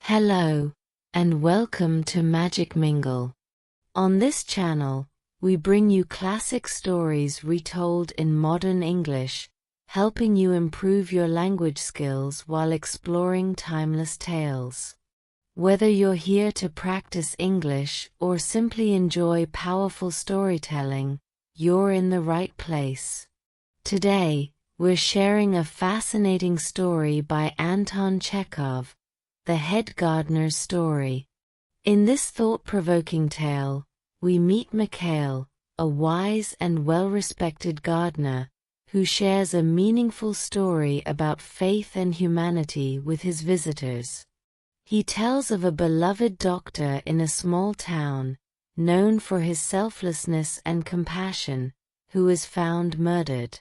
Hello, and welcome to MagicMingle. On this channel, we bring you classic stories retold in modern English, helping you improve your language skills while exploring timeless tales. Whether you're here to practice English or simply enjoy powerful storytelling, you're in the right place. Today, we're sharing a fascinating story by Anton Chekhov, The Head Gardener's Story. In this thought-provoking tale, we meet Mikhail, a wise and well-respected gardener, who shares a meaningful story about faith and humanity with his visitors. He tells of a beloved doctor in a small town, known for his selflessness and compassion, who is found murdered.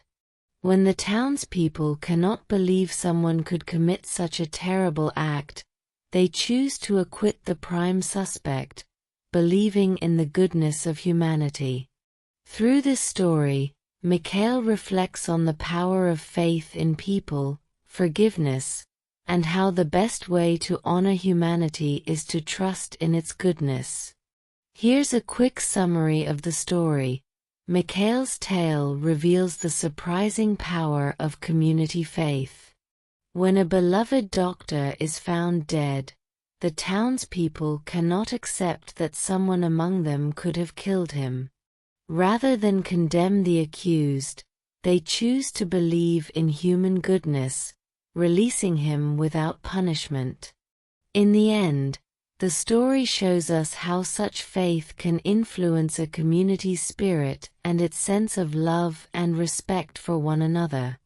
When the townspeople cannot believe someone could commit such a terrible act, they choose to acquit the prime suspect, believing in the goodness of humanity. Through this story, Mikhail reflects on the power of faith in people, forgiveness, and how the best way to honor humanity is to trust in its goodness. Here's a quick summary of the story. Mikhail's tale reveals the surprising power of community faith. When a beloved doctor is found dead, the townspeople cannot accept that someone among them could have killed him. Rather than condemn the accused, they choose to believe in human goodness, releasing him without punishment. In the end, the story shows us how such faith can influence a community's spirit and its sense of love and respect for one another.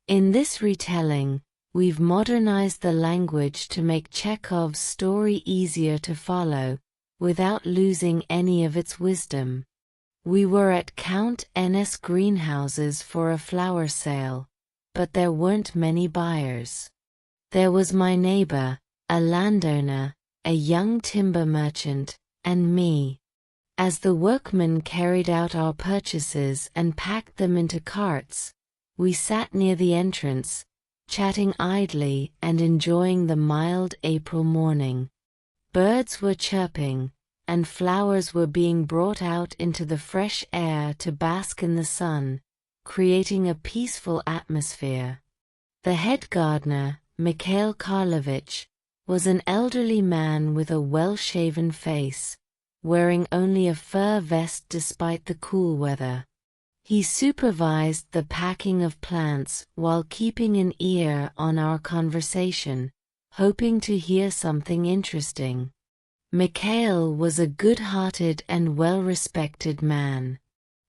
In this retelling, we've modernized the language to make Chekhov's story easier to follow, without losing any of its wisdom. We were at Count N.'s greenhouses for a flower sale, but there weren't many buyers. There was my neighbor, a landowner, a young timber merchant, and me. As the workmen carried out our purchases and packed them into carts, we sat near the entrance, chatting idly and enjoying the mild April morning. Birds were chirping, and flowers were being brought out into the fresh air to bask in the sun, creating a peaceful atmosphere. The head gardener, Mikhail Karlovich, was an elderly man with a well-shaven face, wearing only a fur vest despite the cool weather. He supervised the packing of plants while keeping an ear on our conversation, hoping to hear something interesting. Mikhail was a good-hearted and well-respected man.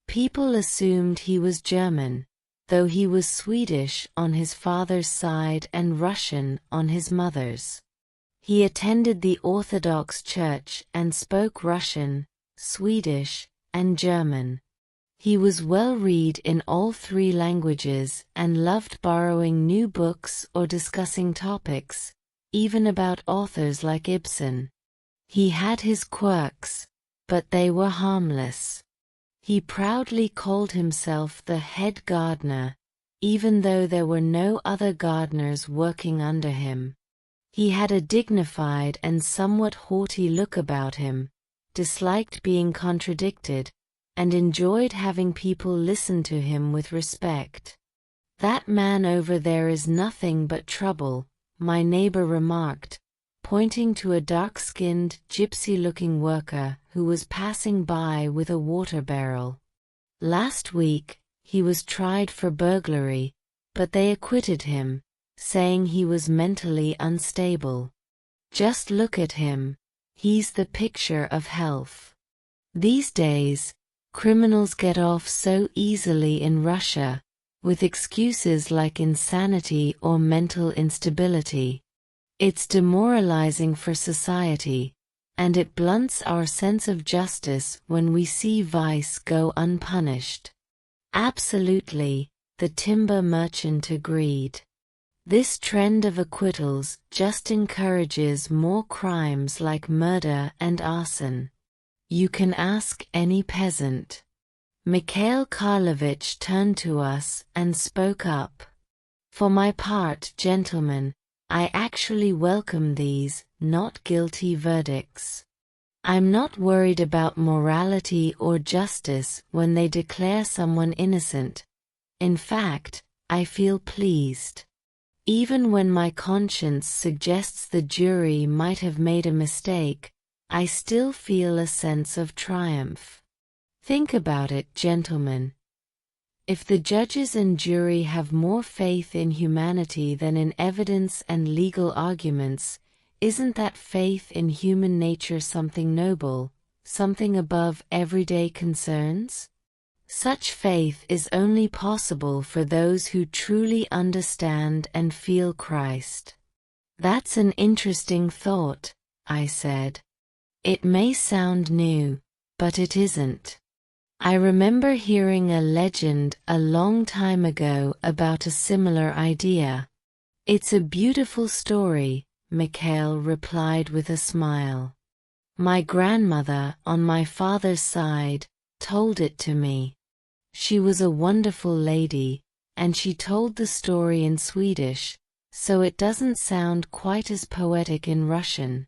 People assumed he was German, though he was Swedish on his father's side and Russian on his mother's. He attended the Orthodox Church and spoke Russian, Swedish, and German. He was well-read in all three languages and loved borrowing new books or discussing topics, even about authors like Ibsen. He had his quirks, but they were harmless. He proudly called himself the head gardener, even though there were no other gardeners working under him. He had a dignified and somewhat haughty look about him, disliked being contradicted, and enjoyed having people listen to him with respect. "That man over there is nothing but trouble," my neighbor remarked, pointing to a dark-skinned, gypsy-looking worker who was passing by with a water barrel. "Last week, he was tried for burglary, but they acquitted him, saying he was mentally unstable. Just look at him, he's the picture of health." These days, criminals get off so easily in Russia, with excuses like insanity or mental instability. It's demoralizing for society, and it blunts our sense of justice when we see vice go unpunished. Absolutely, the timber merchant agreed. This trend of acquittals just encourages more crimes like murder and arson. You can ask any peasant. Mikhail Karlovich turned to us and spoke up. "For my part, gentlemen, I actually welcome these not guilty verdicts. I'm not worried about morality or justice when they declare someone innocent. In fact, I feel pleased. Even when my conscience suggests the jury might have made a mistake, I still feel a sense of triumph. Think about it, gentlemen. If the judges and jury have more faith in humanity than in evidence and legal arguments, isn't that faith in human nature something noble, something above everyday concerns? Such faith is only possible for those who truly understand and feel Christ. That's an interesting thought, I said. It may sound new, but it isn't. I remember hearing a legend a long time ago about a similar idea. It's a beautiful story, Mikhail replied with a smile. My grandmother, on my father's side, told it to me. She was a wonderful lady, and she told the story in Swedish, so it doesn't sound quite as poetic in Russian.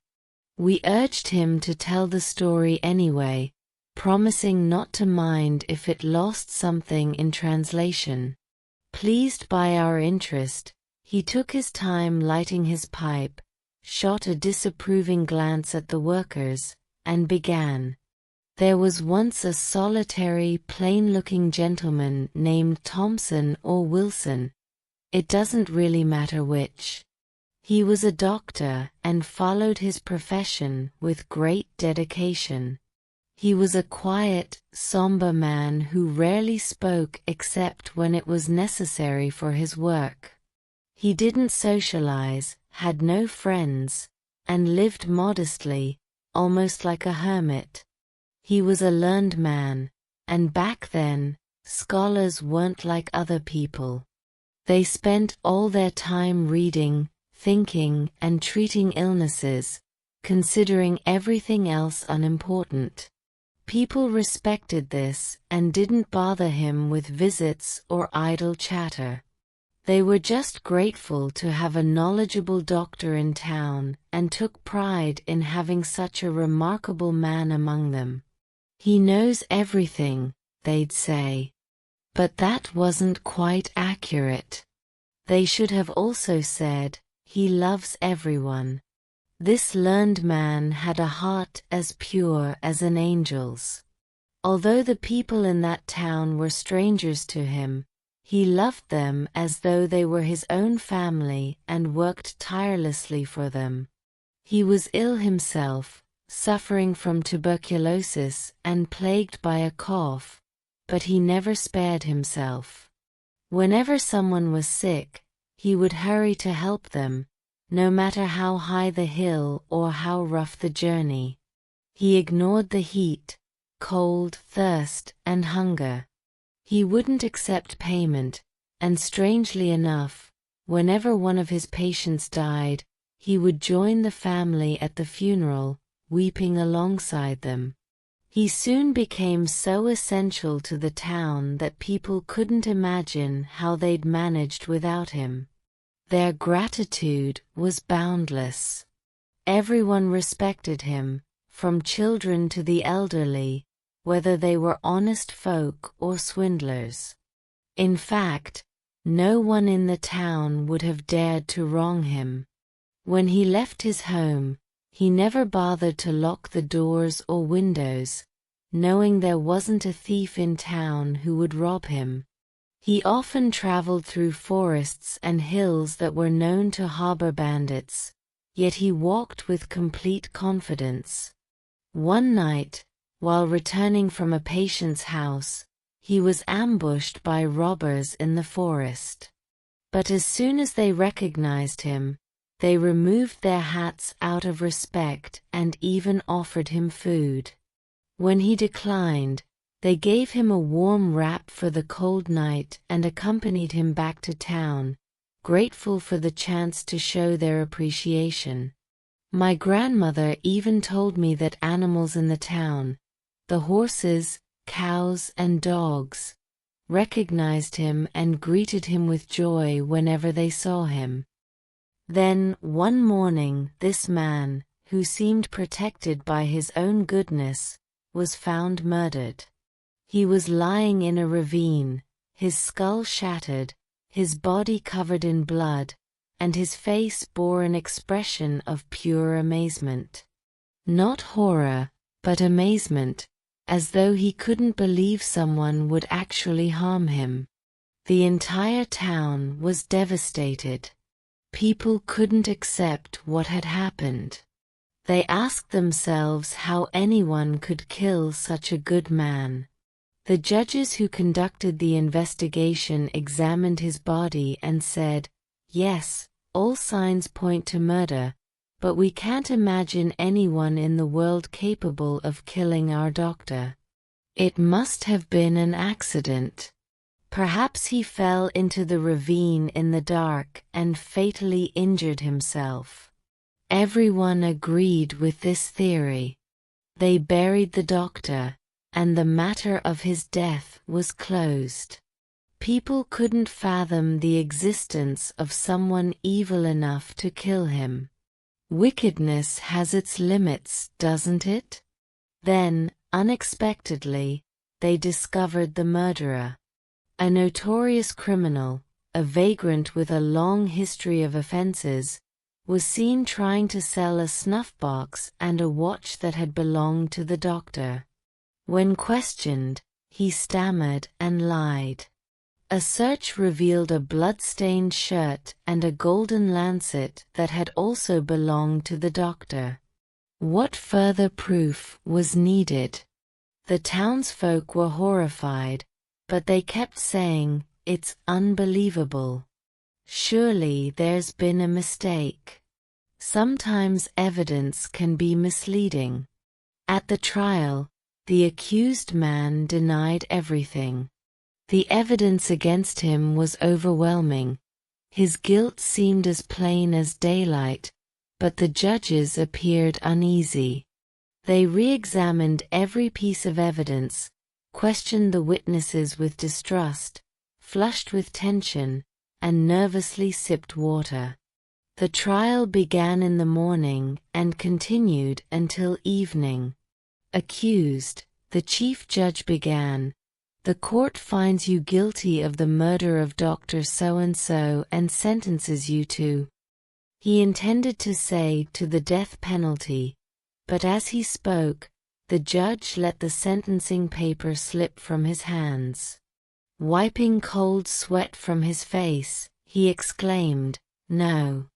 We urged him to tell the story anyway, promising not to mind if it lost something in translation. Pleased by our interest, he took his time lighting his pipe, shot a disapproving glance at the workers, and began. There was once a solitary, plain-looking gentleman named Thompson or Wilson. It doesn't really matter which. He was a doctor and followed his profession with great dedication. He was a quiet, somber man who rarely spoke except when it was necessary for his work. He didn't socialize, had no friends, and lived modestly, almost like a hermit. He was a learned man, and back then, scholars weren't like other people. They spent all their time reading, thinking, and treating illnesses, considering everything else unimportant. People respected this and didn't bother him with visits or idle chatter. They were just grateful to have a knowledgeable doctor in town and took pride in having such a remarkable man among them. He knows everything, they'd say. But that wasn't quite accurate. They should have also said, he loves everyone. This learned man had a heart as pure as an angel's. Although the people in that town were strangers to him, he loved them as though they were his own family and worked tirelessly for them. He was ill himself, suffering from tuberculosis and plagued by a cough, but he never spared himself. Whenever someone was sick, he would hurry to help them, no matter how high the hill or how rough the journey. He ignored the heat, cold, thirst, and hunger. He wouldn't accept payment, and strangely enough, whenever one of his patients died, he would join the family at the funeral, weeping alongside them. He soon became so essential to the town that people couldn't imagine how they'd managed without him. Their gratitude was boundless. Everyone respected him, from children to the elderly, whether they were honest folk or swindlers. In fact, no one in the town would have dared to wrong him. When he left his home, he never bothered to lock the doors or windows, knowing there wasn't a thief in town who would rob him. He often traveled through forests and hills that were known to harbor bandits, yet he walked with complete confidence. One night, while returning from a patient's house, he was ambushed by robbers in the forest. But as soon as they recognized him, they removed their hats out of respect and even offered him food. When he declined, they gave him a warm wrap for the cold night and accompanied him back to town, grateful for the chance to show their appreciation. My grandmother even told me that animals in the town, the horses, cows, and dogs, recognized him and greeted him with joy whenever they saw him. Then, one morning, this man, who seemed protected by his own goodness, was found murdered. He was lying in a ravine, his skull shattered, his body covered in blood, and his face bore an expression of pure amazement. Not horror, but amazement, as though he couldn't believe someone would actually harm him. The entire town was devastated. People couldn't accept what had happened. They asked themselves how anyone could kill such a good man. The judges who conducted the investigation examined his body and said, "Yes, all signs point to murder, but we can't imagine anyone in the world capable of killing our doctor. It must have been an accident. Perhaps he fell into the ravine in the dark and fatally injured himself." Everyone agreed with this theory. They buried the doctor, and the matter of his death was closed. People couldn't fathom the existence of someone evil enough to kill him. Wickedness has its limits, doesn't it? Then, unexpectedly, they discovered the murderer. A notorious criminal, a vagrant with a long history of offenses, was seen trying to sell a snuff box and a watch that had belonged to the doctor. When questioned, he stammered and lied. A search revealed a blood-stained shirt and a golden lancet that had also belonged to the doctor. What further proof was needed? The townsfolk were horrified, but they kept saying, "It's unbelievable. Surely there's been a mistake." Sometimes evidence can be misleading. At the trial, the accused man denied everything. The evidence against him was overwhelming. His guilt seemed as plain as daylight, but the judges appeared uneasy. They re-examined every piece of evidence, questioned the witnesses with distrust, flushed with tension, and nervously sipped water. The trial began in the morning and continued until evening. "Accused," the chief judge began, "the court finds you guilty of the murder of Dr. So-and-so and sentences you to—" He intended to say to the death penalty, but as he spoke, the judge let the sentencing paper slip from his hands. Wiping cold sweat from his face, he exclaimed, "No.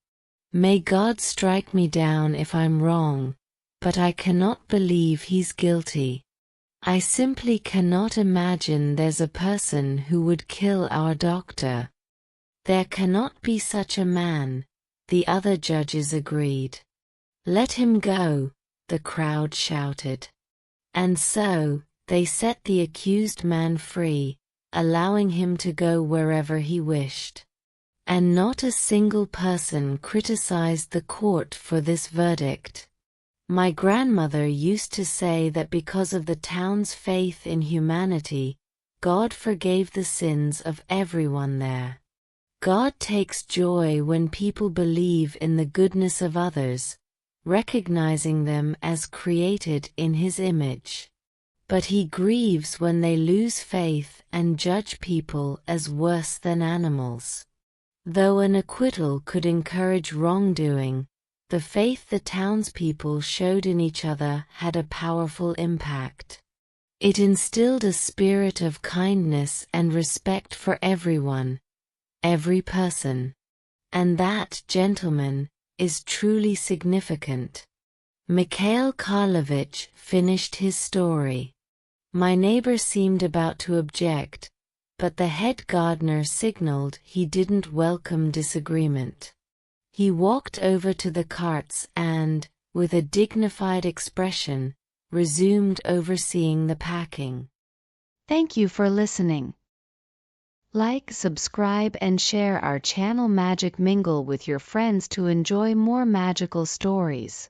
May God strike me down if I'm wrong, but I cannot believe he's guilty. I simply cannot imagine there's a person who would kill our doctor." "There cannot be such a man," the other judges agreed. "Let him go," the crowd shouted. And so, they set the accused man free, allowing him to go wherever he wished. And not a single person criticized the court for this verdict. My grandmother used to say that because of the town's faith in humanity, God forgave the sins of everyone there. God takes joy when people believe in the goodness of others, recognizing them as created in His image. But He grieves when they lose faith and judge people as worse than animals. Though an acquittal could encourage wrongdoing, the faith the townspeople showed in each other had a powerful impact. It instilled a spirit of kindness and respect for everyone, every person. And that, gentlemen, is truly significant. Mikhail Karlovich finished his story. My neighbor seemed about to object, but the head gardener signaled he didn't welcome disagreement. He walked over to the carts and, with a dignified expression, resumed overseeing the packing. Thank you for listening. Like, subscribe and share our channel Magic Mingle with your friends to enjoy more magical stories.